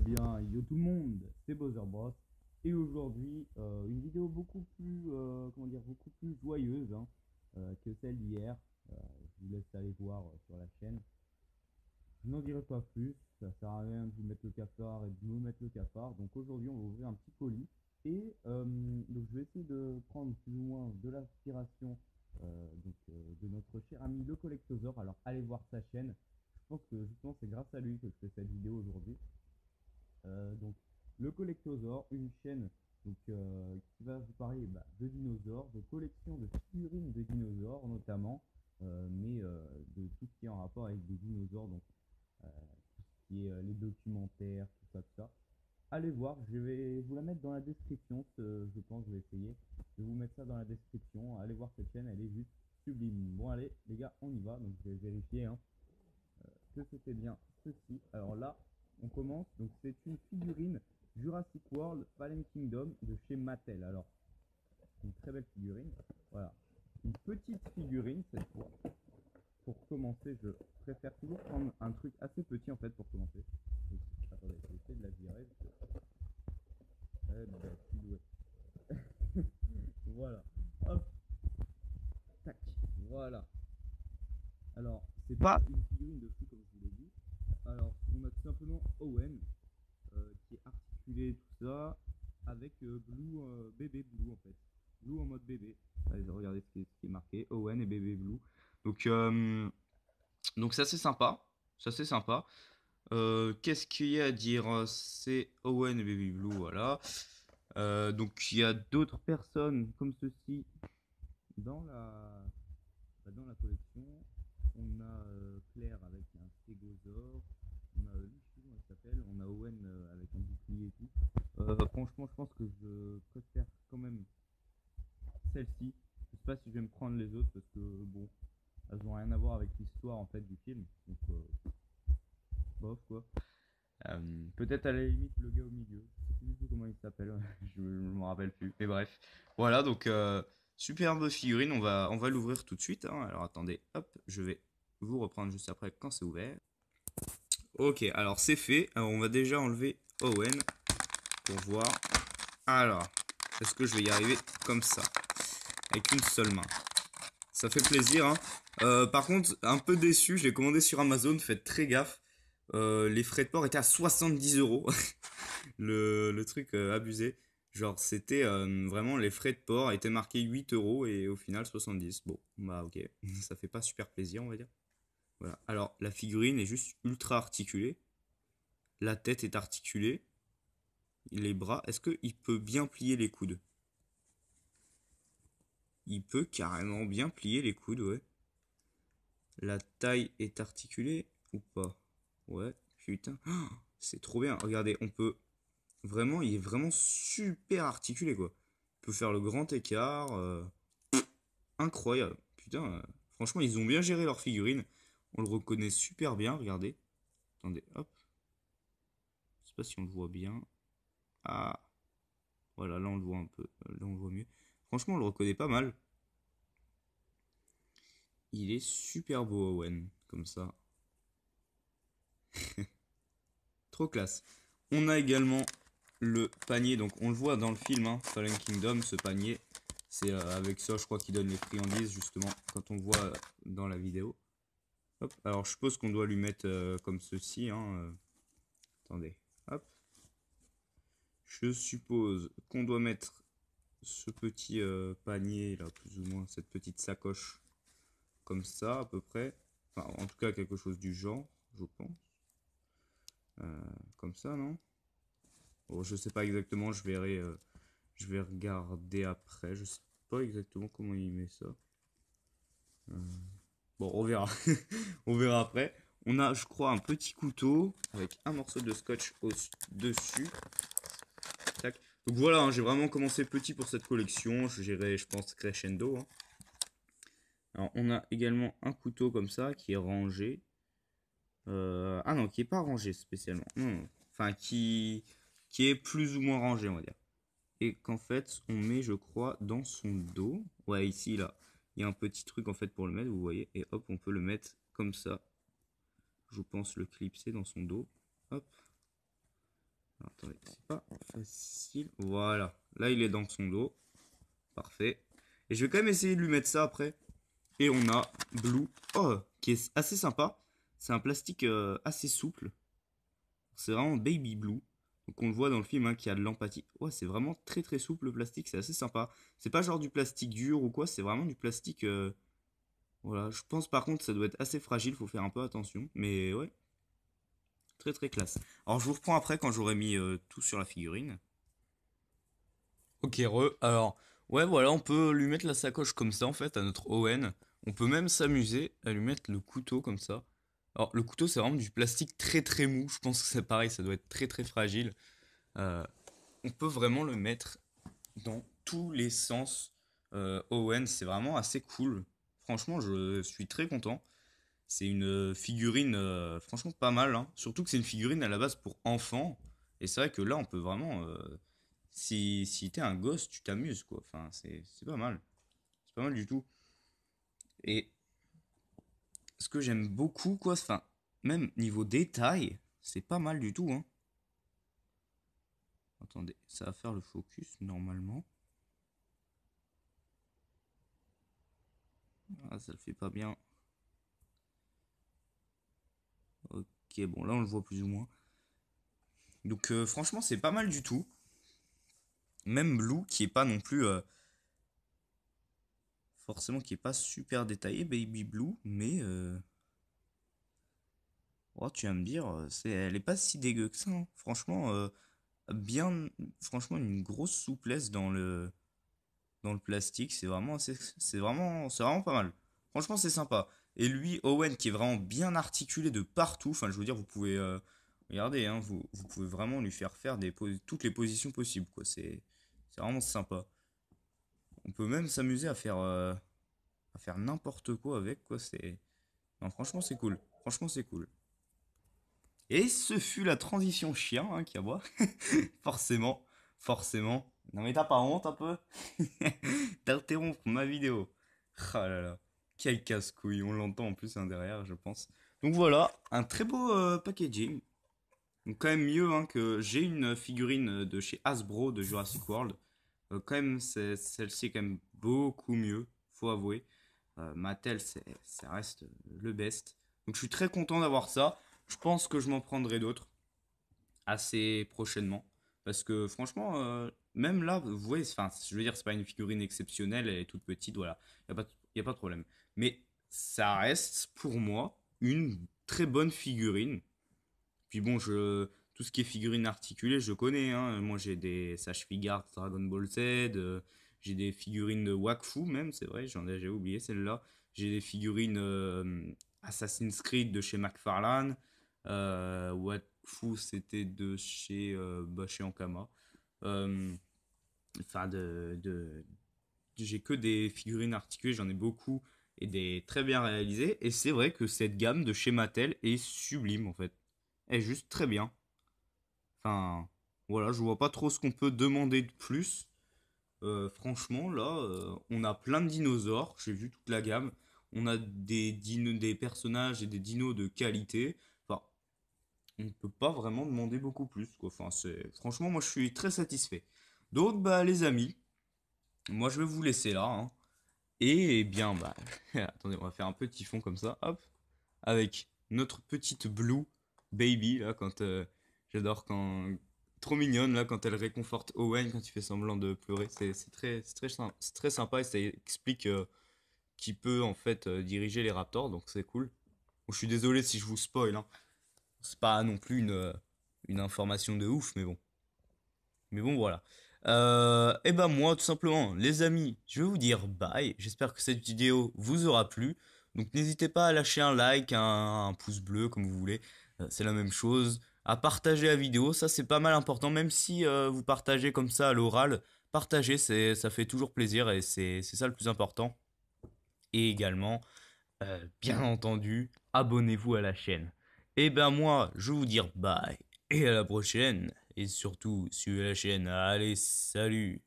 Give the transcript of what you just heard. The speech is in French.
Bien, yo tout le monde, c'est Bowser Bros. Et aujourd'hui, une vidéo beaucoup plus, comment dire, beaucoup plus joyeuse hein, que celle d'hier. Je vous laisse aller voir sur la chaîne. Je n'en dirai pas plus, ça sert à rien de vous mettre le cafard et de me mettre le cafard. Donc aujourd'hui, on va ouvrir un petit colis. Et donc je vais essayer de prendre plus ou moins de l'inspiration de notre cher ami le Collectosaur. Alors allez voir sa chaîne. Je pense que justement c'est grâce à lui que je fais cette vidéo aujourd'hui. Donc, le Collectosaur, une chaîne qui va vous parler de dinosaures, de collections de figurines de dinosaures notamment, de tout ce qui est en rapport avec des dinosaures, donc euh, tout ce qui est les documentaires, tout ça, tout ça. Allez voir, je vais vous la mettre dans la description, je pense, je vais essayer de vous mettre ça dans la description. Allez voir cette chaîne, elle est juste sublime. Bon allez, les gars, on y va, donc je vais vérifier que c'était bien ceci. Alors là, on commence. Donc c'est une figurine Jurassic World Fallen Kingdom de chez Mattel. Alors, une très belle figurine. Voilà. Une petite figurine cette fois. Pour commencer, je préfère toujours prendre un truc assez petit en fait pour commencer. Donc, attendez, je vais essayer de la virer. Eh ben, je suis doué. Voilà. Hop. Tac. Voilà. Alors, c'est pas une figurine de fou comme je vous l'ai dit. Alors, on a tout simplement Owen, qui est articulé, tout ça, avec Blue, bébé Blue en fait. Blue en mode bébé. Allez, regardez ce qui est marqué, Owen et bébé Blue. Donc, euh, donc ça c'est sympa. Ça c'est sympa. Qu'est-ce qu'il y a à dire? C'est Owen et Baby Blue, voilà. Donc il y a d'autres personnes comme ceci dans dans la collection. On a Claire avec un stégosaure. On a Lucie, comment elle s'appelle. On a Owen avec un bouclier et tout. Franchement, je pense que je préfère quand même celle-ci. Je sais pas si je vais me prendre les autres parce que bon, elles n'ont rien à voir avec l'histoire en fait du film. Donc bof quoi. Euh, Peut-être à la limite le gars au milieu. Je sais plus du tout comment il s'appelle. Je me rappelle plus. Mais bref. Voilà donc superbe figurine. On va l'ouvrir tout de suite, hein. Alors attendez, hop, je vais vous reprendre juste après quand c'est ouvert. Ok, alors c'est fait. Alors, on va déjà enlever Owen pour voir. Alors, est-ce que je vais y arriver comme ça, avec une seule main? Ça fait plaisir, hein. Par contre, un peu déçu, je l'ai commandé sur Amazon, faites très gaffe. Les frais de port étaient à 70 euros. Le truc abusé. Genre, c'était vraiment les frais de port étaient marqués 8 euros et au final 70. Bon, bah ok, ça fait pas super plaisir, on va dire. Voilà. Alors, la figurine est juste ultra articulée. La tête est articulée. Les bras, est-ce qu'il peut bien plier les coudes? Il peut carrément bien plier les coudes, ouais. La taille est articulée ou pas? Ouais, putain. Oh, c'est trop bien. Regardez, on peut vraiment, il est vraiment super articulé, quoi. On peut faire le grand écart. Incroyable. Putain, franchement, ils ont bien géré leur figurine. On le reconnaît super bien, regardez. Attendez, hop. Je sais pas si on le voit bien. Ah, voilà, là on le voit un peu. Là on le voit mieux. Franchement, on le reconnaît pas mal. Il est super beau, Owen, comme ça. Trop classe. On a également le panier, donc on le voit dans le film, hein, Fallen Kingdom, ce panier. C'est avec ça, je crois, qu'il donne les friandises, justement, quand on le voit dans la vidéo. Hop. Alors, je suppose qu'on doit lui mettre comme ceci, hein. Attendez, hop. Je suppose qu'on doit mettre ce petit panier, là, plus ou moins, cette petite sacoche, comme ça, à peu près. Enfin, en tout cas, quelque chose du genre, je pense. Comme ça, non? Bon, je sais pas exactement, je vais regarder après. Je sais pas exactement comment il met ça. Bon, on verra. On verra après. On a, je crois, un petit couteau avec un morceau de scotch dessus. Tac. Donc voilà, hein, j'ai vraiment commencé petit pour cette collection. J'irai, je pense, crescendo, hein. Alors, on a également un couteau comme ça qui est rangé. Ah non, qui est pas rangé spécialement. Non, non. Enfin, qui est plus ou moins rangé, on va dire. Et qu'en fait on met, je crois, dans son dos. Ouais, ici là, il y a un petit truc en fait pour le mettre, vous voyez, et hop, on peut le mettre comme ça. Je pense le clipser dans son dos. Hop, Attendez, c'est pas facile. Voilà. Là, il est dans son dos. Parfait. Et je vais quand même essayer de lui mettre ça après. Et on a Blue. Oh, qui est assez sympa. C'est un plastique assez souple. C'est vraiment Baby Blue. Donc on le voit dans le film hein, qui a de l'empathie. Ouais, c'est vraiment très très souple le plastique. C'est assez sympa. C'est pas genre du plastique dur ou quoi. C'est vraiment du plastique. Voilà. Je pense par contre que ça doit être assez fragile. Faut faire un peu attention. Mais ouais. Très très classe. Alors je vous reprends après quand j'aurai mis tout sur la figurine. Ok, alors, ouais, voilà, on peut lui mettre la sacoche comme ça, en fait, à notre Owen. On peut même s'amuser à lui mettre le couteau comme ça. Alors, le couteau, c'est vraiment du plastique très très mou. Je pense que c'est pareil, ça doit être très très fragile. Euh, on peut vraiment le mettre dans tous les sens. Owen, c'est vraiment assez cool. Franchement, je suis très content. C'est une figurine, franchement, pas mal, hein. Surtout que c'est une figurine à la base pour enfants. Et c'est vrai que là, on peut vraiment si t'es un gosse, tu t'amuses, quoi. Enfin, c'est pas mal. C'est pas mal du tout. Et ce que j'aime beaucoup, quoi, enfin, même niveau détail, c'est pas mal du tout, hein. Attendez, ça va faire le focus, normalement. Ah, ça le fait pas bien. Ok, bon, là, on le voit plus ou moins. Donc, franchement, c'est pas mal du tout. Même Blue, qui est pas non plus... forcément, qui est pas super détaillé, Baby Blue, mais... oh, tu vas me dire, elle est pas si dégueu que ça, hein. Franchement, bien, franchement, une grosse souplesse dans le plastique. C'est vraiment pas mal. Franchement, c'est sympa. Et lui, Owen, qui est vraiment bien articulé de partout. Enfin, je veux dire, vous pouvez, regardez, hein, vous pouvez vraiment lui faire faire toutes les positions possibles, quoi. C'est vraiment sympa. On peut même s'amuser à faire n'importe quoi avec, quoi. Non, franchement, c'est cool. Franchement, c'est cool. Et ce fut la transition chien, hein, qui aboie. Forcément, forcément. Non mais t'as pas honte un peu d'interrompre ma vidéo. Ah là là, quel casse-couille, on l'entend en plus hein, derrière, je pense. Donc voilà, un très beau packaging. Donc quand même mieux hein, que j'ai une figurine de chez Hasbro de Jurassic World. Quand même, celle-ci est quand même beaucoup mieux, faut avouer. Mattel, ça reste le best. Donc je suis très content d'avoir ça. Je pense que je m'en prendrai d'autres assez prochainement. Parce que franchement, même là, vous voyez, enfin, je veux dire, c'est pas une figurine exceptionnelle, elle est toute petite, voilà, y a pas de problème. Mais ça reste pour moi une très bonne figurine. Puis bon, tout ce qui est figurine articulée, je connais, hein. Moi j'ai des Sage Figure Dragon Ball Z, j'ai des figurines de Wakfu même, c'est vrai, j'ai oublié celle-là. J'ai des figurines Assassin's Creed de chez McFarlane. Wakfu c'était de chez, chez Ankama. Euh, enfin, j'ai que des figurines articulées, j'en ai beaucoup et des très bien réalisées. Et c'est vrai que cette gamme de chez Mattel est sublime en fait. Elle est juste très bien. Enfin, voilà, je vois pas trop ce qu'on peut demander de plus. Franchement, là, on a plein de dinosaures. J'ai vu toute la gamme. On a des personnages et des dinos de qualité. Enfin, on ne peut pas vraiment demander beaucoup plus, quoi. Enfin, franchement, moi, je suis très satisfait. Donc, bah, les amis, moi, je vais vous laisser là, hein. Et eh bien, bah, attendez, on va faire un petit fond comme ça, hop, avec notre petite Blue Baby, là, quand j'adore quand. Trop mignonne, là, quand elle réconforte Owen quand il fait semblant de pleurer. C'est très sympa et ça explique qui peut, en fait, diriger les Raptors, donc c'est cool. Bon, je suis désolé si je vous spoil, hein. C'est pas non plus une information de ouf, mais bon. Mais bon, voilà. Et ben moi, tout simplement, les amis, je vais vous dire bye. J'espère que cette vidéo vous aura plu. Donc n'hésitez pas à lâcher un like, un pouce bleu, comme vous voulez. C'est la même chose. À partager la vidéo, ça c'est pas mal important. Même si vous partagez comme ça à l'oral, partager, ça fait toujours plaisir et c'est ça le plus important. Et également, bien entendu, abonnez-vous à la chaîne. Et ben moi, je vais vous dire bye et à la prochaine. Et surtout, suivez la chaîne. Allez, salut!